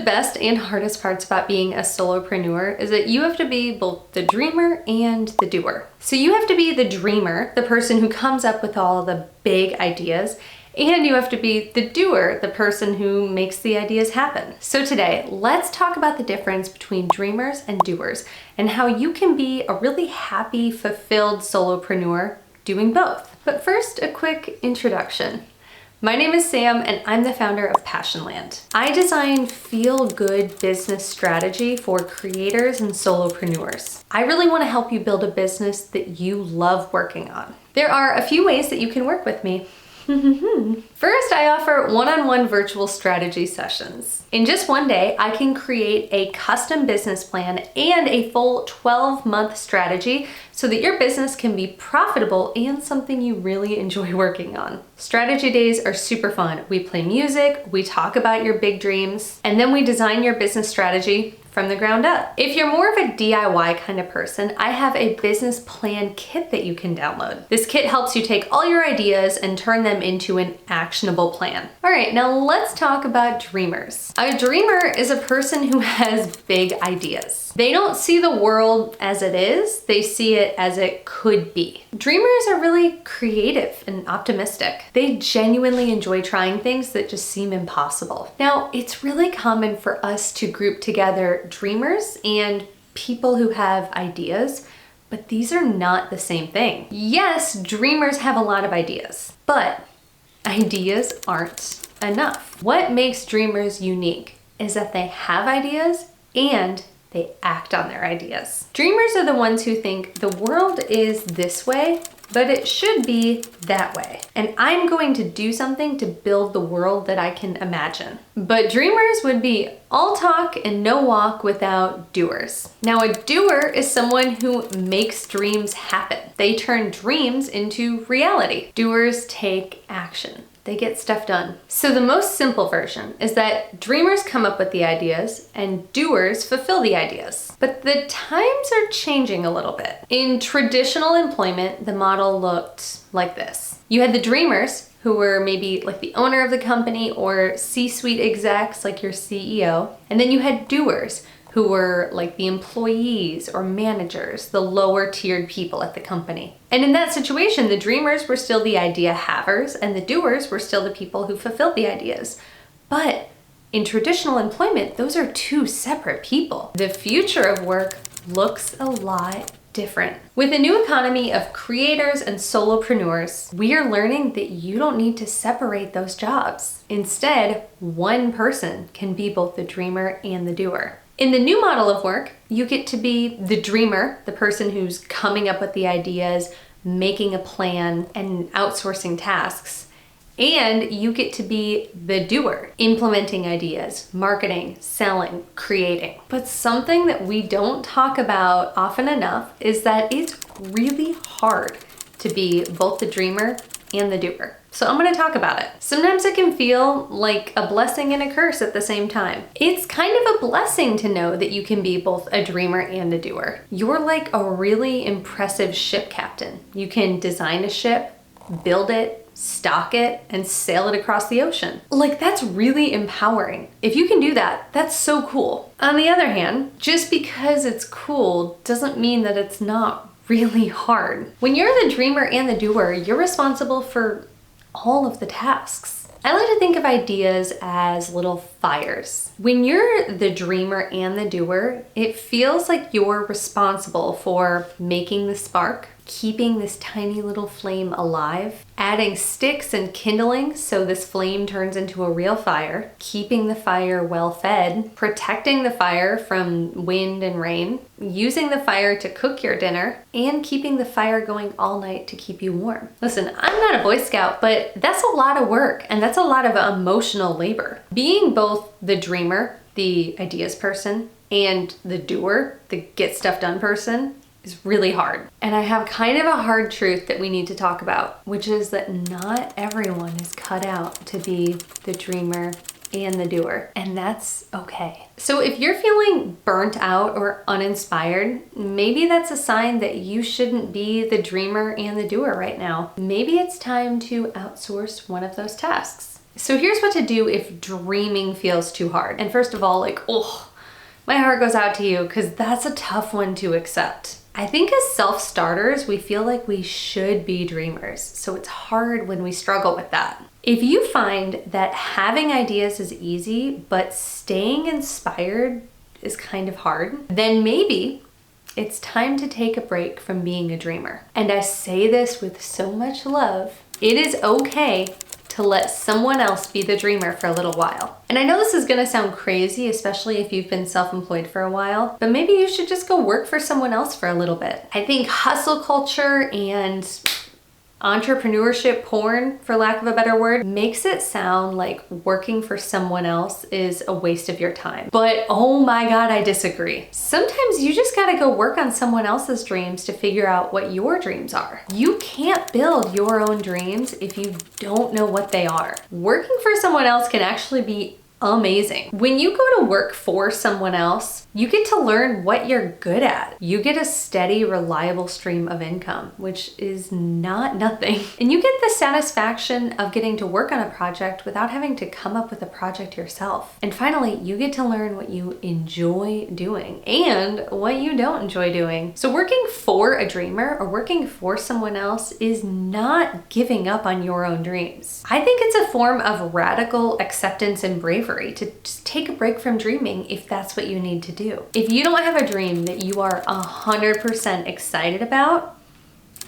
best and hardest parts about being a solopreneur is that you have to be both the dreamer and the doer. So you have to be the dreamer, the person who comes up with all the big ideas, and you have to be the doer, the person who makes the ideas happen. So today, let's talk about the difference between dreamers and doers and how you can be a really happy, fulfilled solopreneur doing both. But first, a quick introduction. My name is Sam and I'm the founder of Passionland. I design feel-good business strategy for creators and solopreneurs. I really want to help you build a business that you love working on. There are a few ways that you can work with me. First, I offer one-on-one virtual strategy sessions. In just one day, I can create a custom business plan and a full 12-month strategy so that your business can be profitable and something you really enjoy working on. Strategy days are super fun. We play music, we talk about your big dreams, and then we design your business strategy from the ground up. If you're more of a DIY kind of person, I have a business plan kit that you can download. This kit helps you take all your ideas and turn them into an actionable plan. All right, now let's talk about dreamers. A dreamer is a person who has big ideas. They don't see the world as it is, they see it as it could be. Dreamers are really creative and optimistic. They genuinely enjoy trying things that just seem impossible. Now, it's really common for us to group together dreamers and people who have ideas, but these are not the same thing. Yes, dreamers have a lot of ideas, but ideas aren't enough. What makes dreamers unique is that they have ideas and they act on their ideas. Dreamers are the ones who think the world is this way, but it should be that way. And I'm going to do something to build the world that I can imagine. But dreamers would be all talk and no walk without doers. Now, a doer is someone who makes dreams happen. They turn dreams into reality. Doers take action. They get stuff done. So the most simple version is that dreamers come up with the ideas and doers fulfill the ideas. But the times are changing a little bit. In traditional employment, the model looked like this. You had the dreamers, who were maybe like the owner of the company or C-suite execs like your CEO. And then you had doers, who were like the employees or managers, the lower tiered people at the company. And in that situation, the dreamers were still the idea havers and the doers were still the people who fulfilled the ideas. But in traditional employment, those are two separate people. The future of work looks a lot different. With the new economy of creators and solopreneurs, we are learning that you don't need to separate those jobs. Instead, one person can be both the dreamer and the doer. In the new model of work, you get to be the dreamer, the person who's coming up with the ideas, making a plan, and outsourcing tasks. And you get to be the doer, implementing ideas, marketing, selling, creating. But something that we don't talk about often enough is that it's really hard to be both the dreamer and the doer. So I'm going to talk about it. Sometimes it can feel like a blessing and a curse at the same time. It's kind of a blessing to know that you can be both a dreamer and a doer. You're like a really impressive ship captain. You can design a ship, build it, stock it, and sail it across the ocean. Like, that's really empowering. If you can do that, that's so cool. On the other hand, just because it's cool doesn't mean that it's not really hard. When you're the dreamer and the doer, you're responsible for all of the tasks. I like to think of ideas as little fires. When you're the dreamer and the doer, it feels like you're responsible for making the spark, keeping this tiny little flame alive, adding sticks and kindling so this flame turns into a real fire, keeping the fire well fed, protecting the fire from wind and rain, using the fire to cook your dinner, and keeping the fire going all night to keep you warm. Listen, I'm not a Boy Scout, but that's a lot of work and that's a lot of emotional labor. Being both the dreamer, the ideas person, and the doer, the get stuff done person, is really hard. And I have kind of a hard truth that we need to talk about, which is that not everyone is cut out to be the dreamer and the doer, and that's okay. So if you're feeling burnt out or uninspired, maybe that's a sign that you shouldn't be the dreamer and the doer right now. Maybe it's time to outsource one of those tasks. So here's what to do if dreaming feels too hard. And first of all, like, oh, my heart goes out to you because that's a tough one to accept. I think as self-starters, we feel like we should be dreamers. So it's hard when we struggle with that. If you find that having ideas is easy, but staying inspired is kind of hard, then maybe it's time to take a break from being a dreamer. And I say this with so much love. It is okay to let someone else be the dreamer for a little while. And I know this is gonna sound crazy, especially if you've been self-employed for a while, but maybe you should just go work for someone else for a little bit. I think hustle culture and entrepreneurship porn, for lack of a better word, makes it sound like working for someone else is a waste of your time. But oh my God, I disagree. Sometimes you just gotta go work on someone else's dreams to figure out what your dreams are. You can't build your own dreams if you don't know what they are. Working for someone else can actually be amazing. When you go to work for someone else, you get to learn what you're good at. You get a steady, reliable stream of income, which is not nothing. And you get the satisfaction of getting to work on a project without having to come up with a project yourself. And finally, you get to learn what you enjoy doing and what you don't enjoy doing. So working for a dreamer or working for someone else is not giving up on your own dreams. I think it's a form of radical acceptance and bravery to just take a break from dreaming if that's what you need to do. If you don't have a dream that you are 100% excited about,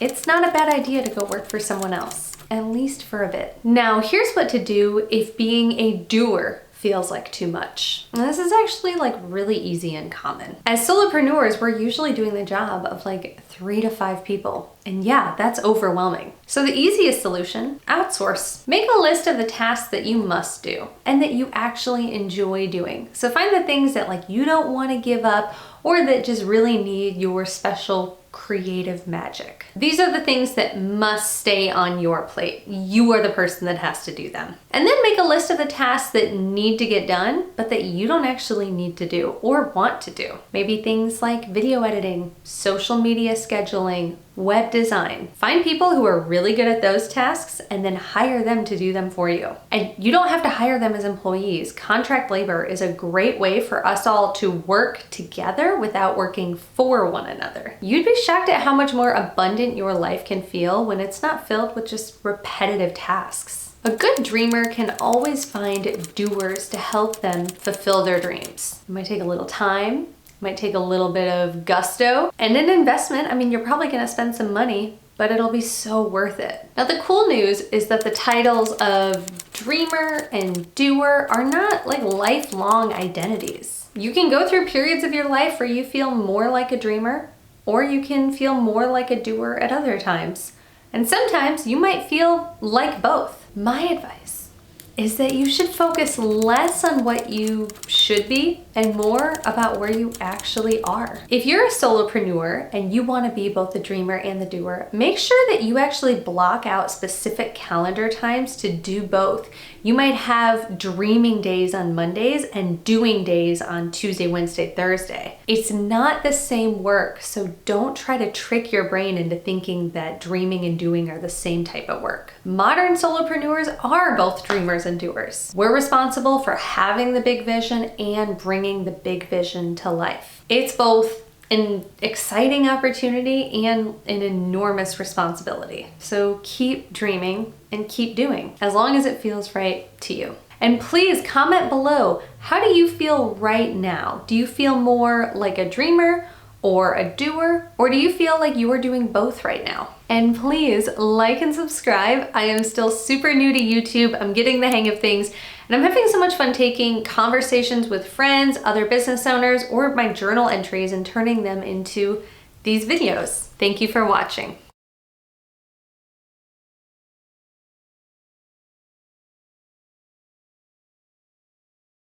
it's not a bad idea to go work for someone else, at least for a bit. Now, here's what to do if being a doer feels like too much. And this is actually like really easy and common. As solopreneurs, we're usually doing the job of like 3 to 5 people. And yeah, that's overwhelming. So the easiest solution, outsource. Make a list of the tasks that you must do and that you actually enjoy doing. So find the things that like you don't want to give up or that just really need your special creative magic. These are the things that must stay on your plate. You are the person that has to do them. And then make a list of the tasks that need to get done, but that you don't actually need to do or want to do. Maybe things like video editing, social media scheduling, web design. Find people who are really good at those tasks and then hire them to do them for you. And you don't have to hire them as employees. Contract labor is a great way for us all to work together without working for one another. You'd be shocked at how much more abundant your life can feel when it's not filled with just repetitive tasks. A good dreamer can always find doers to help them fulfill their dreams. It might take a little time, might take a little bit of gusto and an investment. I mean, you're probably gonna spend some money, but it'll be so worth it. Now, the cool news is that the titles of dreamer and doer are not like lifelong identities. You can go through periods of your life where you feel more like a dreamer, or you can feel more like a doer at other times. And sometimes you might feel like both. My advice is that you should focus less on what you should be and more about where you actually are. If you're a solopreneur and you want to be both the dreamer and the doer, make sure that you actually block out specific calendar times to do both. You might have dreaming days on Mondays and doing days on Tuesday, Wednesday, Thursday. It's not the same work, so don't try to trick your brain into thinking that dreaming and doing are the same type of work. Modern solopreneurs are both dreamers and doers. We're responsible for having the big vision and bringing the big vision to life. It's both an exciting opportunity and an enormous responsibility. So keep dreaming and keep doing, as long as it feels right to you. And please comment below, how do you feel right now? Do you feel more like a dreamer or a doer? Or do you feel like you are doing both right now? And please like and subscribe. I am still super new to YouTube. I'm getting the hang of things. And I'm having so much fun taking conversations with friends, other business owners, or my journal entries and turning them into these videos. Thank you for watching.